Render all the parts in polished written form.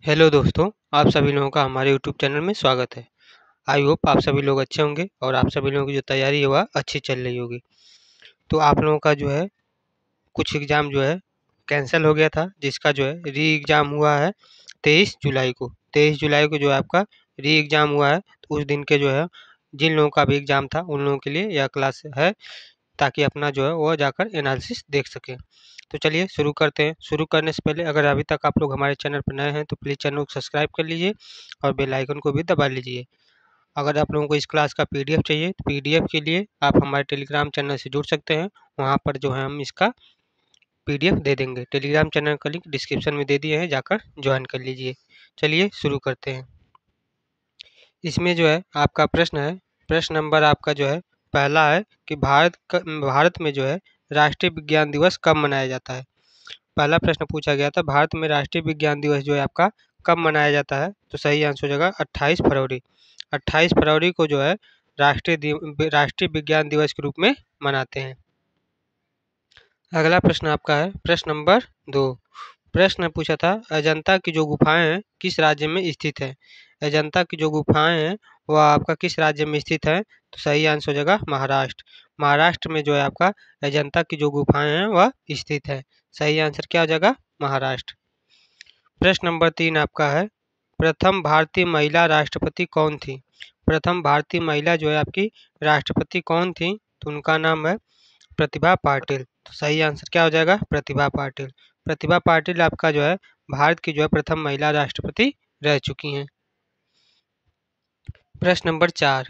Hello दोस्तों, आप सभी लोगों का हमारे यूट्यूब चैनल में स्वागत है। आई होप आप सभी लोग अच्छे होंगे और आप सभी लोगों की जो तैयारी है वह अच्छी चल रही होगी। तो आप लोगों का जो है कुछ एग्ज़ाम जो है कैंसल हो गया था, जिसका जो है री एग्ज़ाम हुआ है 23 जुलाई को। 23 जुलाई को जो है आपका री एग्ज़ाम हुआ है, तो उस दिन के जो है जिन लोगों का भी एग्ज़ाम था उन लोगों के लिए यह क्लास है, ताकि अपना जो है वो जाकर एनालिसिस देख सकें। तो चलिए शुरू करते हैं। शुरू करने से पहले अगर अभी तक आप लोग हमारे चैनल पर नए हैं तो प्लीज़ चैनल को सब्सक्राइब कर लीजिए और बेल आइकन को भी दबा लीजिए। अगर आप लोगों को इस क्लास का पीडीएफ चाहिए तो पीडीएफ के लिए आप हमारे टेलीग्राम चैनल से जुड़ सकते हैं। वहाँ पर जो है हम इसका पीडीएफ दे देंगे। टेलीग्राम चैनल का लिंक डिस्क्रिप्शन में दे दिए हैं, जाकर ज्वाइन कर लीजिए। चलिए शुरू करते हैं। इसमें जो है आपका प्रश्न है, प्रश्न नंबर आपका जो है पहला है कि भारत में जो है राष्ट्रीय विज्ञान दिवस कब मनाया जाता है। पहला प्रश्न पूछा गया था, भारत में राष्ट्रीय विज्ञान दिवस जो है आपका कब मनाया जाता है। तो सही आंसर हो जाएगा 28 फरवरी। 28 फरवरी को जो है राष्ट्रीय विज्ञान दिवस के रूप में मनाते हैं। अगला प्रश्न आपका है प्रश्न नंबर 2। प्रश्न पूछा था, अजंता की जो गुफाएं हैं किस राज्य में स्थित है। अजंता की जो गुफाएं हैं वह आपका किस राज्य में स्थित है। तो सही आंसर हो जाएगा महाराष्ट्र। महाराष्ट्र में जो है आपका अजंता की जो गुफाएं हैं वह स्थित है। सही आंसर क्या हो जाएगा, महाराष्ट्र। प्रश्न नंबर 3 आपका है, प्रथम भारतीय महिला राष्ट्रपति कौन थी। प्रथम भारतीय महिला जो है आपकी राष्ट्रपति कौन थी। तो उनका नाम है प्रतिभा पाटिल। तो सही आंसर क्या हो जाएगा, प्रतिभा पाटिल। प्रतिभा पाटिल आपका जो है भारत की जो है प्रथम महिला राष्ट्रपति रह चुकी हैं। प्रश्न नंबर 4।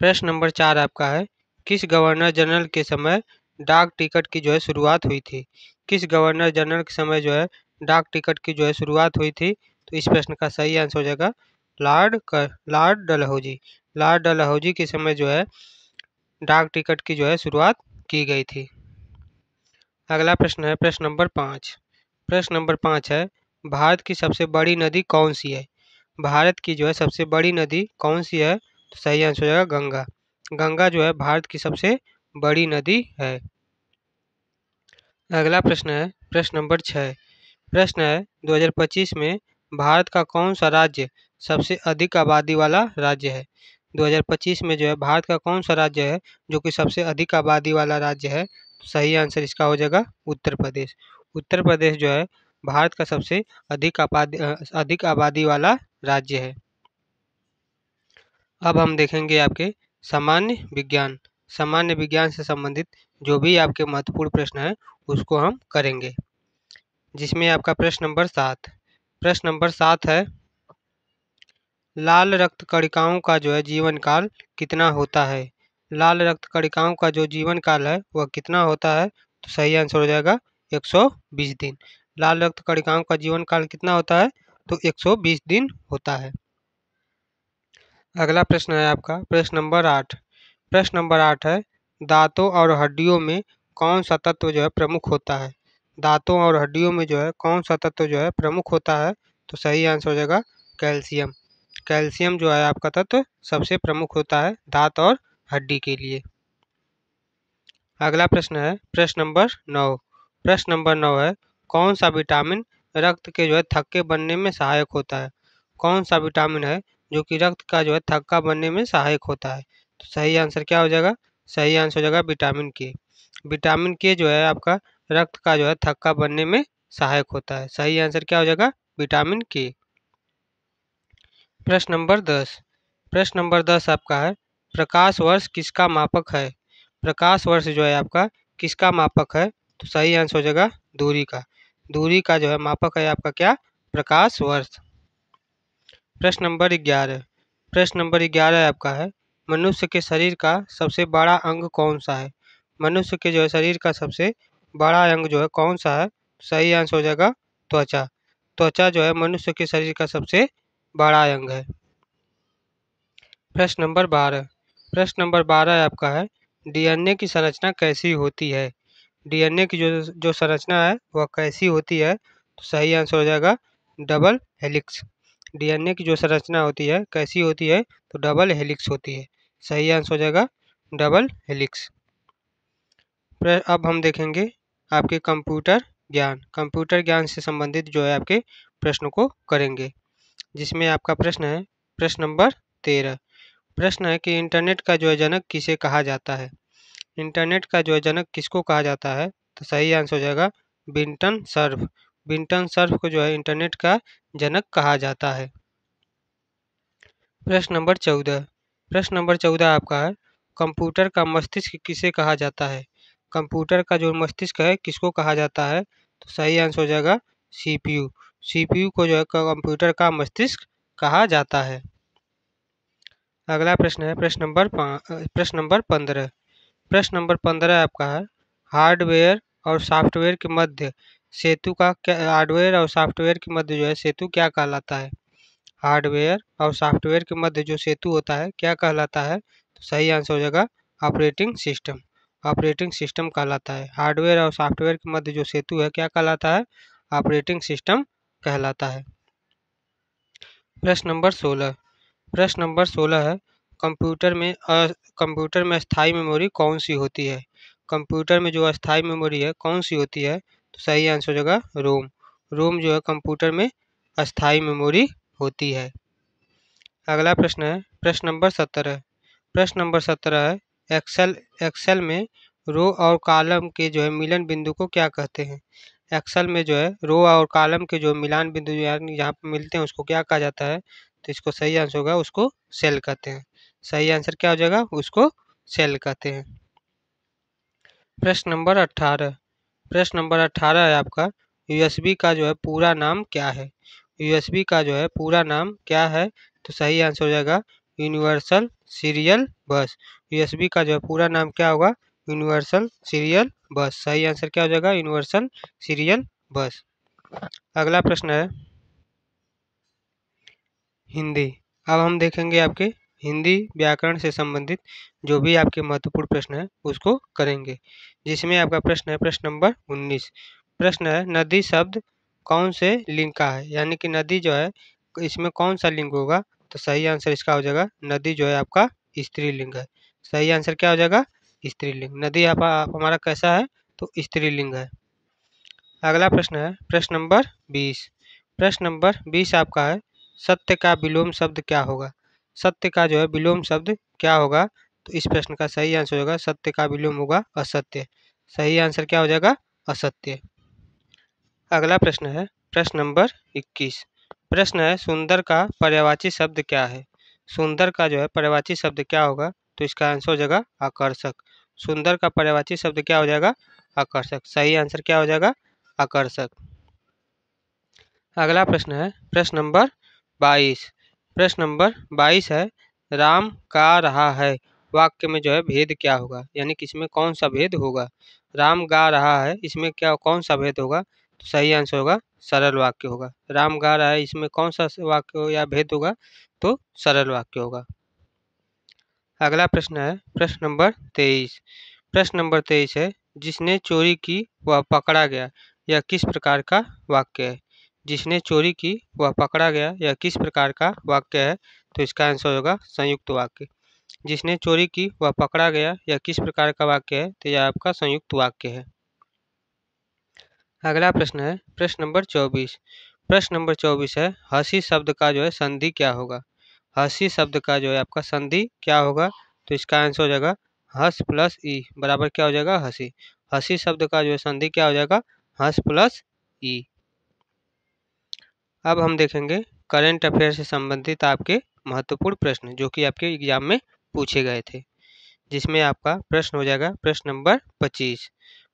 प्रश्न नंबर 4 आपका है, किस गवर्नर जनरल के समय डाक टिकट की जो है शुरुआत हुई थी। किस गवर्नर जनरल के समय जो है डाक टिकट की जो है शुरुआत हुई थी। तो इस प्रश्न का सही आंसर हो जाएगा लॉर्ड डलहौजी। लॉर्ड डलहौजी के समय जो है डाक टिकट की जो है शुरुआत की गई थी। अगला प्रश्न है प्रश्न नंबर 5। प्रश्न नंबर 5 है, भारत की सबसे बड़ी नदी कौन सी है। भारत की जो है सबसे बड़ी नदी कौन सी है। तो सही आंसर हो जाएगा गंगा। गंगा जो है भारत की सबसे बड़ी नदी है। अगला प्रश्न है प्रश्न नंबर 6। प्रश्न है 2025 में भारत का कौन सा राज्य सबसे अधिक आबादी वाला राज्य है। 2025 में जो है भारत का कौन सा राज्य है जो कि सबसे अधिक आबादी वाला राज्य है। तो सही आंसर इसका हो जाएगा उत्तर प्रदेश। उत्तर प्रदेश जो है भारत का सबसे अधिक आबादी वाला राज्य है। अब हम देखेंगे आपके सामान्य विज्ञान। सामान्य विज्ञान से संबंधित जो भी आपके महत्वपूर्ण प्रश्न हैं उसको हम करेंगे, जिसमें आपका प्रश्न नंबर 7। प्रश्न नंबर 7 है, लाल रक्त कणिकाओं का जो है जीवन काल कितना होता है। लाल रक्त कणिकाओं का जो जीवन काल है वह कितना होता है। तो सही आंसर हो जाएगा 120 दिन। लाल रक्त कणिकाओं का जीवन काल कितना होता है। तो 120 दिन होता है। अगला प्रश्न है आपका प्रश्न नंबर 8। प्रश्न नंबर 8 है, दांतों और हड्डियों में कौन सा तत्व जो है प्रमुख होता है। दांतों और हड्डियों में जो है कौन सा तत्व जो है प्रमुख होता है। तो सही आंसर हो जाएगा कैल्शियम। कैल्शियम जो है आपका तत्व सबसे प्रमुख होता है दांत और हड्डी के लिए। अगला प्रश्न है प्रश्न नंबर 9। प्रश्न नंबर 9 है, कौन सा विटामिन रक्त के जो है थक्के बनने में सहायक होता है। कौन सा विटामिन है जो कि रक्त का जो है थक्का बनने में सहायक होता है। तो सही आंसर क्या हो जाएगा, सही आंसर हो जाएगा विटामिन के। विटामिन के जो है आपका रक्त का जो है थक्का बनने में सहायक होता है। सही आंसर क्या हो जाएगा, विटामिन के। प्रश्न नंबर 10। प्रश्न नंबर 10 आपका है, प्रकाश वर्ष किसका मापक है। प्रकाश वर्ष जो है आपका किसका मापक है। तो सही आंसर हो जाएगा दूरी का। दूरी का जो है मापक है आपका क्या, प्रकाश वर्ष। प्रश्न नंबर 11। प्रश्न नंबर 11 आपका है, मनुष्य के शरीर का सबसे बड़ा अंग कौन सा है। मनुष्य के जो है शरीर का सबसे बड़ा अंग जो है कौन सा है। सही आंसर हो जाएगा त्वचा। त्वचा जो है मनुष्य के शरीर का सबसे बड़ा अंग है। प्रश्न नंबर 12। प्रश्न नंबर 12 आपका है, डीएनए की संरचना कैसी होती है। डीएनए की जो संरचना है वह कैसी होती है। तो सही आंसर हो जाएगा डबल हेलिक्स। डीएनए की जो संरचना होती है कैसी होती है। तो डबल हेलिक्स होती है। सही आंसर हो जाएगा डबल हेलिक्स। अब हम देखेंगे आपके कंप्यूटर ज्ञान। कंप्यूटर ज्ञान से संबंधित जो है आपके प्रश्नों को करेंगे। जिसमें आपका प्रश्न है प्रश्न नंबर 13। प्रश्न है कि इंटरनेट का जो है जनक किसे कहा जाता है। इंटरनेट का जो है जनक किसको कहा जाता है, तो सही आंसर हो जाएगा बिंटन सर्फ। बिंटन सर्फ को जो है इंटरनेट का जनक कहा जाता है। प्रश्न नंबर 14। प्रश्न नंबर 14 आपका है कंप्यूटर का मस्तिष्क किसे कहा जाता है। कंप्यूटर का जो मस्तिष्क है किसको कहा जाता है, तो सही आंसर हो जाएगा सीपीयू। सीपीयू को जो है कंप्यूटर का मस्तिष्क कहा जाता है। अगला प्रश्न है प्रश्न नंबर 15। प्रश्न नंबर 15 आपका है हार्डवेयर और सॉफ्टवेयर के मध्य सेतु का क्या, हार्डवेयर और सॉफ्टवेयर के मध्य जो है सेतु क्या कहलाता है। हार्डवेयर और सॉफ्टवेयर के मध्य जो सेतु होता है क्या कहलाता है, तो सही आंसर हो जाएगा ऑपरेटिंग सिस्टम। ऑपरेटिंग सिस्टम कहलाता है। हार्डवेयर और सॉफ्टवेयर के मध्य जो सेतु है क्या कहलाता है, ऑपरेटिंग सिस्टम कहलाता है। प्रश्न नंबर 16। प्रश्न नंबर 16 है कंप्यूटर में अस्थायी मेमोरी कौन सी होती है। कंप्यूटर में जो अस्थायी मेमोरी है कौन सी होती है, तो सही आंसर हो जाएगा रोम। रोम जो है कंप्यूटर में अस्थायी मेमोरी होती है। अगला प्रश्न है प्रश्न नंबर 17। प्रश्न नंबर 17 है एक्सेल में रो और कॉलम के जो है मिलन बिंदु को क्या कहते हैं। एक्सेल में जो है रो और कॉलम के जो मिलान बिंदु यानी जहाँ पर मिलते हैं उसको क्या कहा जाता है, तो इसको सही आंसर होगा उसको सेल कहते हैं। सही आंसर क्या हो जाएगा, उसको सेल कहते हैं। प्रश्न नंबर 18। प्रश्न नंबर 18 है आपका यूएसबी का जो है पूरा नाम क्या है। यूएसबी का जो है पूरा नाम क्या है, तो सही आंसर हो जाएगा यूनिवर्सल सीरियल बस। यूएसबी का जो है पूरा नाम क्या होगा, यूनिवर्सल सीरियल बस। सही आंसर क्या हो जाएगा, यूनिवर्सल सीरियल बस। अगला प्रश्न है हिंदी। अब हम देखेंगे आपके हिंदी व्याकरण से संबंधित जो भी आपके महत्वपूर्ण प्रश्न है उसको करेंगे, जिसमें आपका प्रश्न है प्रश्न नंबर 19। प्रश्न है नदी शब्द कौन से लिंग का है, यानी कि नदी जो है इसमें कौन सा लिंग होगा, तो सही आंसर इसका हो जाएगा नदी जो है आपका स्त्रीलिंग है। सही आंसर क्या हो जाएगा, स्त्रीलिंग। नदी आप हमारा कैसा है, तो स्त्रीलिंग है। अगला प्रश्न है प्रश्न नंबर 20। प्रश्न नंबर 20 आपका है सत्य का विलोम शब्द क्या होगा। सत्य का जो है विलोम शब्द क्या होगा, तो इस प्रश्न का सही आंसर होगा सत्य का विलोम होगा असत्य। सही आंसर क्या हो जाएगा, असत्य। अगला प्रश्न है प्रश्न नंबर 21। प्रश्न है सुंदर का पर्यायवाची शब्द क्या है। सुंदर का जो है पर्यायवाची शब्द क्या होगा, तो इसका आंसर हो जाएगा आकर्षक। सुंदर का पर्यायवाची शब्द क्या हो जाएगा, आकर्षक। सही आंसर क्या हो जाएगा, आकर्षक। अगला प्रश्न है प्रश्न नंबर 22। प्रश्न नंबर 22 है राम गा रहा है वाक्य में जो है भेद क्या होगा, यानी कि इसमें कौन सा भेद होगा। राम गा रहा है इसमें क्या कौन सा भेद होगा, तो सही आंसर होगा सरल वाक्य होगा। राम गा रहा है इसमें कौन सा वाक्य या भेद होगा, तो सरल वाक्य होगा। अगला प्रश्न है प्रश्न नंबर 23। प्रश्न नंबर 23 है जिसने चोरी की वह पकड़ा गया, यह किस प्रकार का वाक्य है। जिसने चोरी की वह पकड़ा गया, यह किस प्रकार का वाक्य है, तो इसका आंसर होगा संयुक्त वाक्य। जिसने चोरी की वह पकड़ा गया, यह किस प्रकार का वाक्य है, तो यह आपका संयुक्त वाक्य है। अगला प्रश्न है प्रश्न नंबर 24। प्रश्न नंबर 24 है हंसी शब्द का जो है संधि क्या होगा। हंसी शब्द का जो है आपका संधि क्या होगा, तो इसका आंसर हो जाएगा हंस प्लस ई बराबर क्या हो जाएगा, हंसी। हंसी शब्द का जो है संधि क्या हो जाएगा, हंस प्लस ई। अब हम देखेंगे करंट अफेयर से संबंधित आपके महत्वपूर्ण प्रश्न जो कि आपके एग्जाम में पूछे गए थे, जिसमें आपका प्रश्न हो जाएगा प्रश्न नंबर 25।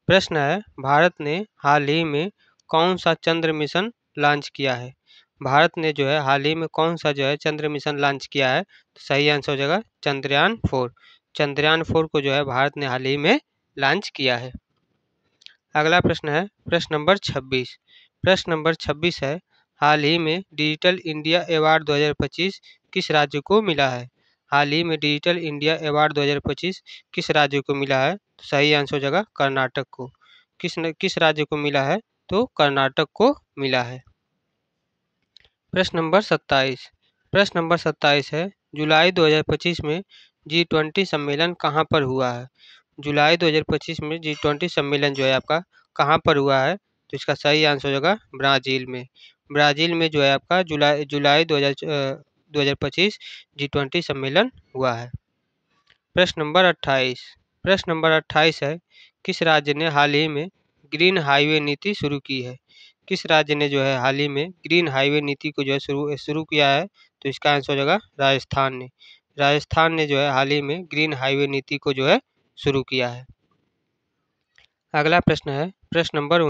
प्रश्न है भारत ने हाल ही में कौन सा चंद्र मिशन लॉन्च किया है। भारत ने जो है हाल ही में कौन सा जो है चंद्र मिशन लॉन्च किया है, तो सही आंसर हो जाएगा चंद्रयान 4। चंद्रयान 4 को जो है भारत ने हाल ही में लॉन्च किया है। अगला प्रश्न है प्रश्न नंबर 26। प्रश्न नंबर 26 है हाल ही में डिजिटल इंडिया अवार्ड 2025 किस राज्य को मिला है। हाल ही में डिजिटल इंडिया अवार्ड 2025 किस राज्य को मिला है, तो सही आंसर हो जाएगा कर्नाटक को। किस राज्य को मिला है, तो कर्नाटक को मिला है। प्रश्न नंबर 27। प्रश्न नंबर 27 है जुलाई 2025 में G20 सम्मेलन कहाँ पर हुआ है। जुलाई 2025 में G20 सम्मेलन जो है आपका कहाँ पर हुआ है, तो इसका सही आंसर हो जाएगा ब्राज़ील में। ब्राज़ील में जो है आपका जुलाई जुलाई 2025 G20 सम्मेलन हुआ है। प्रश्न नंबर 28 है, किस राज्य ने हाल ही में ग्रीन हाईवे नीति शुरू की है? किस राज्य ने जो है हाल ही में ग्रीन हाईवे नीति को जो है शुरू किया है? तो इसका आंसर हो जाएगा राजस्थान ने। राजस्थान ने जो है हाल ही में ग्रीन हाईवे नीति को जो है शुरू किया है। अगला प्रश्न है प्रश्न नंबर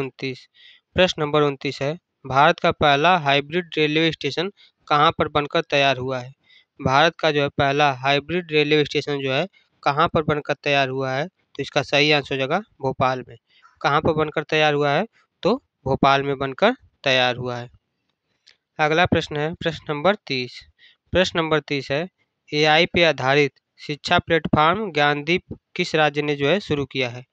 29 है, भारत का पहला हाइब्रिड रेलवे स्टेशन कहाँ पर बनकर तैयार हुआ है? भारत का जो है पहला हाइब्रिड रेलवे स्टेशन जो है कहाँ पर बनकर तैयार हुआ है? तो इसका सही आंसर हो जाएगा भोपाल में। कहाँ पर बनकर तैयार हुआ है? तो भोपाल में बनकर तैयार हुआ है। अगला प्रश्न है प्रश्न नंबर 30 है, एआई पे आधारित शिक्षा प्लेटफॉर्म ज्ञानदीप किस राज्य ने जो है शुरू किया है?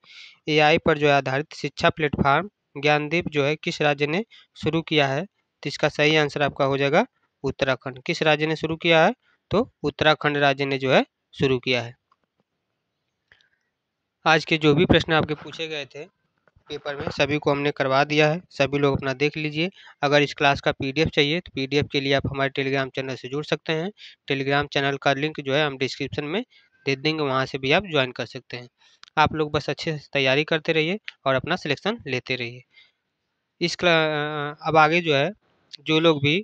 एआई पर जो है आधारित शिक्षा प्लेटफॉर्म ज्ञानदीप जो है किस राज्य ने शुरू किया है? तो इसका सही आंसर आपका हो जाएगा उत्तराखंड। किस राज्य ने शुरू किया है? तो उत्तराखंड राज्य ने जो है शुरू किया है। आज के जो भी प्रश्न आपके पूछे गए थे पेपर में सभी को हमने करवा दिया है, सभी लोग अपना देख लीजिए। अगर इस क्लास का पीडीएफ चाहिए तो पीडीएफ के लिए आप हमारे टेलीग्राम चैनल से जुड़ सकते हैं। टेलीग्राम चैनल का लिंक जो है हम डिस्क्रिप्शन में दे देंगे, वहाँ से भी आप ज्वाइन कर सकते हैं। आप लोग बस अच्छे से तैयारी करते रहिए और अपना सिलेक्शन लेते रहिए। अब आगे जो है जो लोग भी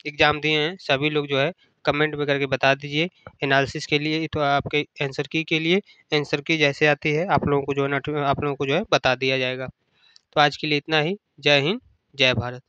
एग्ज़ाम दिए हैं सभी लोग जो है कमेंट में करके बता दीजिए। एनालिसिस के लिए तो आपके आंसर की के लिए आंसर की जैसे आती है आप लोगों को जो है बता दिया जाएगा। तो आज के लिए इतना ही। जय हिंद, जय भारत।